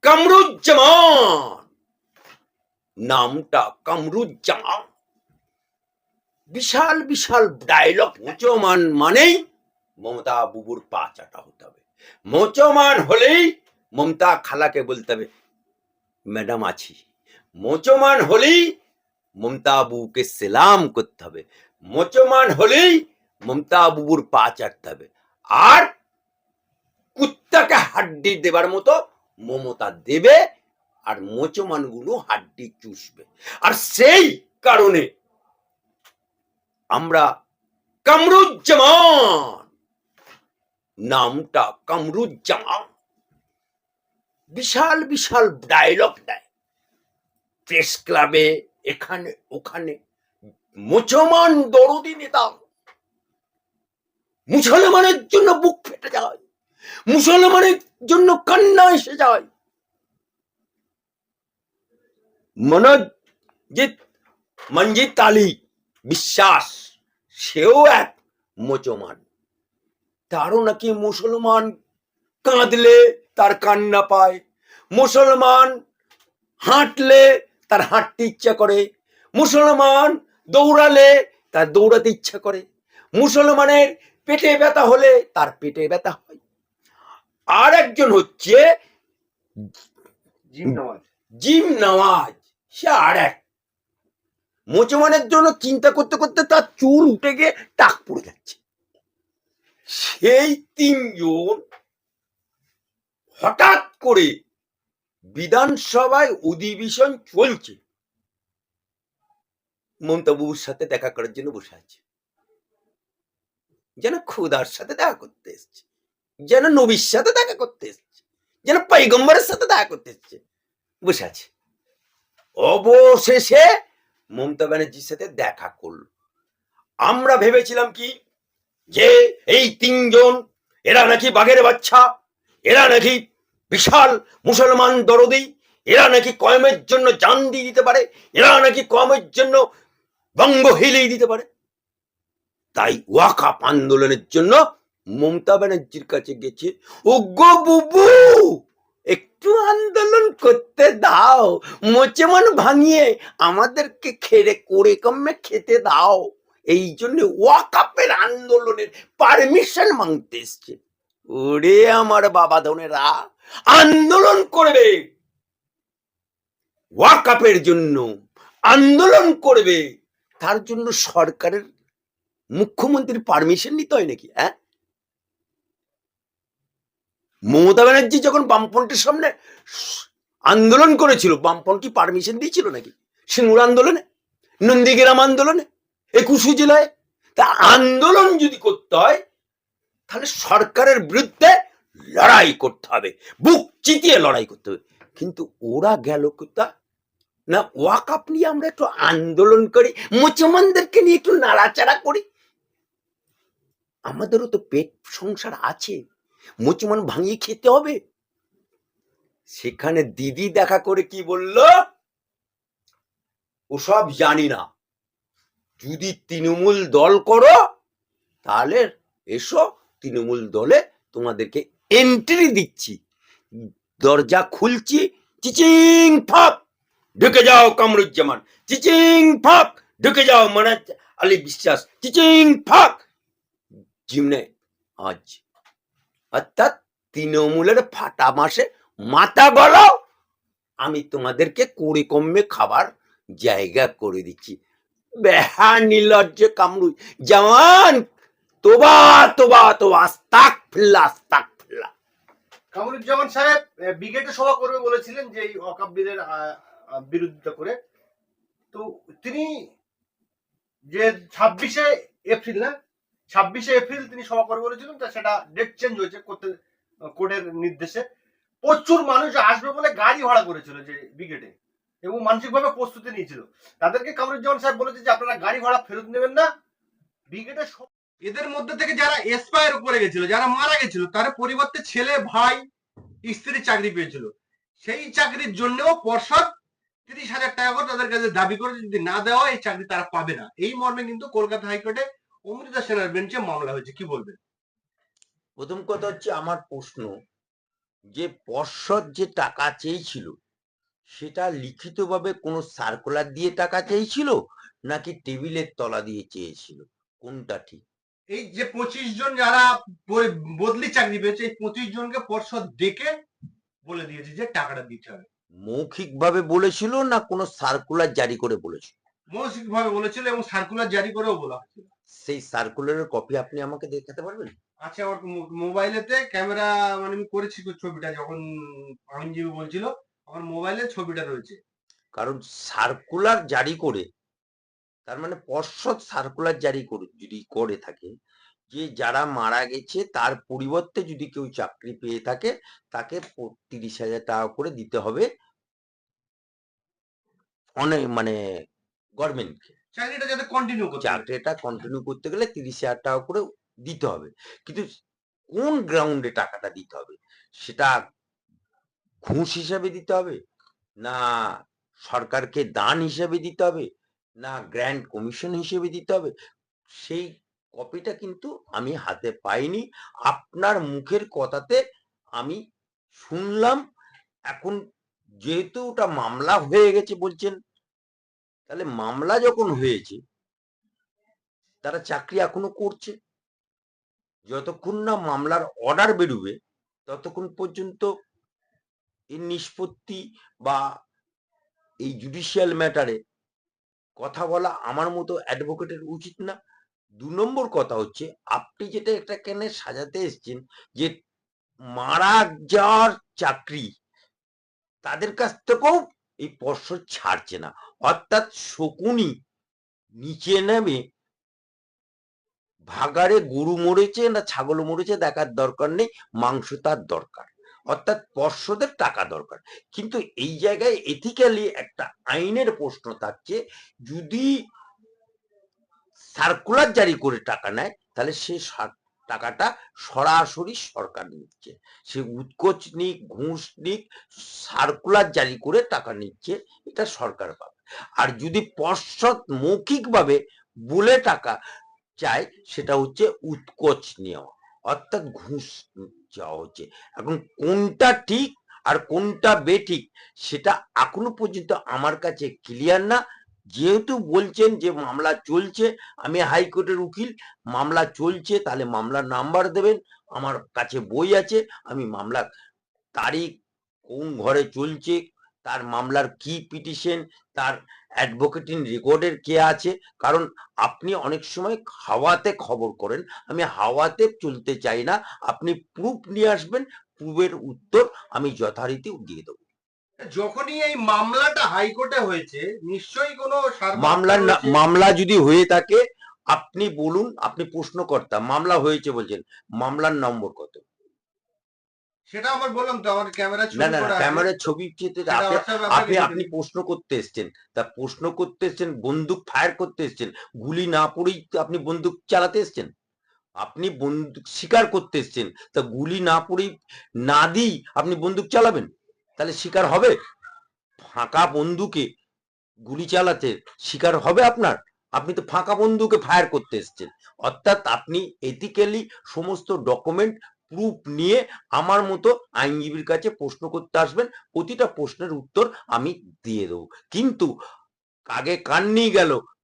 কামরুজ্জামান, নামটা কামরুজ্জামান, বিশাল বিশাল ডায়লগ। মোচমান মানেই মমতা বুবুর পা চাটা হতে হবে। মোচমান হলেই মমতা খালাকে বলতে হবে ম্যাডাম আছি। মোচমান হলেই মমতা বুবুকে সেলাম করতে হবে। মোচমান হলেই মমতা বুবুর পা চাটতে হবে। আর কুত্তাকে হাড্ডি দেবার মতো মমতা দেবে, আর মোচমানগুলো হাড্ডি চুষবে। আর সেই কারণে আমরা কামরুজ্জামান, নামটা কামরুজ্জামান, বিশাল বিশাল ডায়লগ দেয় প্রেস ক্লাবে, এখানে ওখানে। মুসলমান দরদি নেতা, মুসলমানের জন্য বুক ফেটে যায়, মুসলমানের জন্য কান্না এসে যায়। মঞ্জিত আলী বিশ্বাস, সেও এক মুসলমান, তারও নাকি মুসলমান কাঁদলে তার কান্না পায়, মুসলমান হাঁটলে তার হাঁটতে ইচ্ছা করে, মুসলমান দৌড়ালে তার দৌড়াতে ইচ্ছা করে, মুসলমানের পেটে ব্যথা হলে তার পেটে ব্যথা হয়। আর একজন হচ্ছে জিম নওয়াজ, সে আর এক মুসলমানের জন্য চিন্তা করতে করতে তার চুল উঠে গিয়ে টাক পড়ে যাচ্ছে। সেই তিনজন হঠাৎ করে বিধানসভায় অধিবেশন চলছে, মমতা বাবুর সাথে দেখা করার জন্য বসে আছে, যেন খোদার সাথে দেখা করতে এসছে, যেন নবীর সাথে দেখা করতে এসছে, যেন পয়গম্বরের সাথে দেখা করতে এসছে, বসে আছে। অবশেষে মমতা ব্যানার্জির সাথে দেখা করলো। আমরা ভেবেছিলাম কি যে এই তিনজন, এরা নাকি বাঘের বাচ্চা, এরা নাকি বিশাল মুসলমান দরদি, এরা নাকি কওমের জন্য জান দিয়ে দিতে পারে, এরা নাকি কওমের জন্য বঙ্গ হিলিয়ে দিতে পারে। তাই ওয়াকাফ আন্দোলনের জন্য মমতা ব্যানার্জির কাছে গেছে, ওগো বুবু একটু আন্দোলন করতে দাও, মুসলমান ভাঙিয়ে আমাদেরকে খেড়ে করে কমে খেতে দাও। এই জন্য ওয়াকাফের আন্দোলনের পারমিশন মাংতে এসছে। ওরে আমার বাবা ধনেরা, আন্দোলন করবে, ওয়াকাফের জন্য আন্দোলন করবে, তার জন্য সরকারের মুখ্যমন্ত্রীর পারমিশন নিতে হয় নাকি? হ্যাঁ, মমতা ব্যানার্জি যখন বামপন্থীর সামনে আন্দোলন করেছিল, বামপন্থী পারমিশন দিয়েছিল নাকি? সিঙ্গুর আন্দোলনে, নন্দীগ্রাম আন্দোলনে, 21 জেলায়। তা আন্দোলন যদি করতে হয় তাহলে সরকারের বিরুদ্ধে লড়াই করতে হবে, বুক চিতিয়ে লড়াই করতে হবে। কিন্তু ওরা গেল কোথা না, ওয়াকাফ নিয়ে আমরা একটু আন্দোলন করি, মুসলমানদেরকে নিয়ে একটু নাড়াচাড়া করি। আমাদেরও তো পেট সংসার আছে, মুসলমান ভাঙিয়ে খেতে হবে। সেখানে দিদি দেখা করে কি বলল, ওসব জানি না, যদি তৃণমূল দল করো তাহলে এসো, তৃণমূল দলে তোমাদেরকে এন্ট্রি দিচ্ছি, দরজা খুলছি, চিচিং ফাক ঢুকে যাও কামরুজ্জামান, চিচিং ফাক ঢুকে যাও মনাজ আলী বিশ্বাস, চিচিং ফাক জিমনে আজ। অর্থাৎ তৃণমূলের ফাটা মাসে মাথা গলাও, আমি তোমাদেরকে কুড়ি কমে খাবার জায়গা করে দিচ্ছি। বেহা নির্লজ্জ কামরু জামান, তোবা তোবা তোবা, আস্তাগফিরুল্লাহ আস্তাগফিরুল্লাহ। কামরুজ্জামান সাহেব ব্রিগেডে সভা করবে বলেছিলেন যে এই ওয়াকাফ বিলের বিরোধিতা করে, তো তিনি যে 26শে এপ্রিল না 26শে এপ্রিল তিনি সভা করবে বলেছিলেন, তা সেটা ডেট চেঞ্জ হয়েছে কোর্টের নির্দেশে। প্রচুর মানুষ আসবে বলে গাড়ি ভাড়া করেছিল যে ব্রিগেডে, এবং মানসিকভাবে প্রস্তুতি নিয়েছিল। তাদেরকে কামরুজ্জামান সাহেব বলেছে যে আপনারা গাড়ি ভাড়া ফেরত নেবেন না। ব্রিগেডের এদের মধ্যে থেকে যারা এসপায়ার উপরে গেছিল, যারা মারা গেছিল, তার পরিবর্তে ছেলে, ভাই, স্ত্রী চাকরি পেয়েছিল। সেই চাকরির জন্যও পর্ষদ 30,000 টাকা করে তাদের কাছে দাবি করে, যদি না দেওয়া এই চাকরি তারা পাবে না। এই মর্মে কিন্তু কলকাতা হাইকোর্টে অমৃতা সেনের বেঞ্চে মামলা হয়েছে। কি বলবেন? প্রথম কথা হচ্ছে, আমার প্রশ্ন, যে পর্ষদ যে টাকা চেয়েছিল সেটা লিখিতভাবে কোনো সার্কুলার দিয়ে টাকা চেয়েছিল নাকি টেবিলের তলা দিয়ে চেয়েছিল, কোনটা ঠিক? এই যে 25 জন যারা বদলি চাকরি পেয়েছে, এই 25 জনকে পর্ষদ ডেকে বলে দিয়েছে যে টাকাটা দিতে হবে। মৌখিকভাবে বলেছিল না কোনো সার্কুলার জারি করে বলেছিল? মৌখিক ভাবে বলেছিল এবং সার্কুলার জারি করেও বলা হয়েছিল। সেই সার্কুলারের কপি আপনি আমাকে দেখাতে পারবেন? আচ্ছা, আমার মোবাইলেতে ক্যামেরা, মানে আমি করেছি ছবিটা যখন আইনজীবী বলছিল, আমার মোবাইলে ছবিটা রয়েছে। কারণ সার্কুলার জারি করে, তার মানে পর্ষদ সার্কুলার জারি করে যদি করে থাকে যে যারা মারা গেছে তার পরিবর্তে যদি কেউ চাকরি পেয়ে থাকে তাকে 30,000 টাকা করে দিতে হবে অনেক মানে গভর্নমেন্টকে। চাকরিটা যাতে কন্টিনিউ করতে পারে। চাকরিটা কন্টিনিউ করতে গেলে 30,000 টাকা করে দিতে হবে, কিন্তু কোন গ্রাউন্ডে টাকাটা দিতে হবে? সেটা ঘুষ হিসাবে দিতে হবে, না সরকারকে দান হিসেবে দিতে হবে, না গ্র্যান্ড কমিশন হিসেবে দিতে হবে, সেই কপিটা কিন্তু আমি হাতে পাইনি। আপনার মুখের কথাতে আমি শুনলাম। এখন যেহেতু ওটা মামলা হয়ে গেছে বলছেন, তাহলে মামলা যখন হয়েছে তারা চাকরি এখনো করছে। যতক্ষণ না মামলার অর্ডার বেরোবে ততক্ষণ পর্যন্ত এর নিষ্পত্তি বা এই জুডিশিয়াল ম্যাটারে কথা বলা আমার মতো অ্যাডভোকেটের উচিত না। 2 নম্বর কথা হচ্ছে, আপনি যেটা একটা কেন সাজাতে এসছেন যে মারা যাওয়ার চাকরি তাদের কাছ থেকেও এই পর্ষদ ছাড়ছে না, অর্থাৎ শকুনি নিচে নেমে ভাগাড়ে গরু মরেছে না ছাগল মরেছে দেখার দরকার নেই, মাংস তার দরকার, অর্থাৎ পর্ষদের টাকা দরকার। কিন্তু এই জায়গায় এথিক্যালি একটা আইনের প্রশ্ন থাকছে, যদি সার্কুলার জারি করে টাকা নেয় তাহলে সে টাকাটা সরাসরি সরকার নিচ্ছে। সে উৎকোচ নিক ঘুষ নিক, সার্কুলার জারি করে টাকা নিচ্ছে, এটা সরকার পাবে। আর যদি পর্ষদ মৌখিকভাবে বলে টাকা চায় সেটা হচ্ছে উৎকোচ নেওয়া, অর্থাৎ ঘুষ চাওয়া হচ্ছে। এখন কোনটা ঠিক আর কোনটা বেঠিক সেটা এখনো পর্যন্ত আমার কাছে ক্লিয়ার না। যেহেতু বলছেন যে মামলা চলছে, আমি হাইকোর্টের উকিল, মামলা চলছে, তাহলে মামলার নাম্বার দেবেন, আমার কাছে বই আছে, আমি মামলার তারিখ কোন ঘরে চলছে, তার মামলার কি পিটিশন, তার অ্যাডভোকেটিং রেকর্ডের কে আছে। কারণ আপনি অনেক সময় হাওয়াতে খবর করেন, আমি হাওয়াতে চলতে চাই না। আপনি প্রুফ নিয়ে আসবেন, প্রুফের উত্তর আমি যথারীতি দিয়ে দেবো। যখনই এই মামলাটা হাইকোর্টে হয়েছে, নিশ্চয়ই কোনো মামলা যদি হয়ে থাকে আপনি বলুন, আপনি প্রশ্নকর্তা, মামলা হয়েছে বলছেন, মামলার নম্বর কত? সেটা আমার বললাম তো, আমার ক্যামেরা না না ক্যামেরার ছবি আপনি প্রশ্ন করতে এসছেন, তা প্রশ্ন করতে এসছেন, বন্দুক ফায়ার করতে এসছেন, গুলি না পড়েই আপনি বন্দুক চালাতে এসছেন? আপনি বন্দুক শিকার করতে এসছেন, তা গুলি না পড়েই না দিই আপনি বন্দুক চালাবেন? তাহলে শিকার হবে? ফাঁকা বন্দুকে গুলি চালাতে শিকার হবে আপনার? আপনি তো ফাঁকা বন্দুকে ফায়ার করতে এসছেন। অর্থাৎ আপনি এথিক্যালি সমস্ত ডকুমেন্ট প্রুফ নিয়ে আমার মতো আইনজীবীর কাছে প্রশ্ন করতে আসবেন, প্রতিটা প্রশ্নের উত্তর আমি দিয়ে দেবো। কিন্তু কাগে কান নিয়ে গেল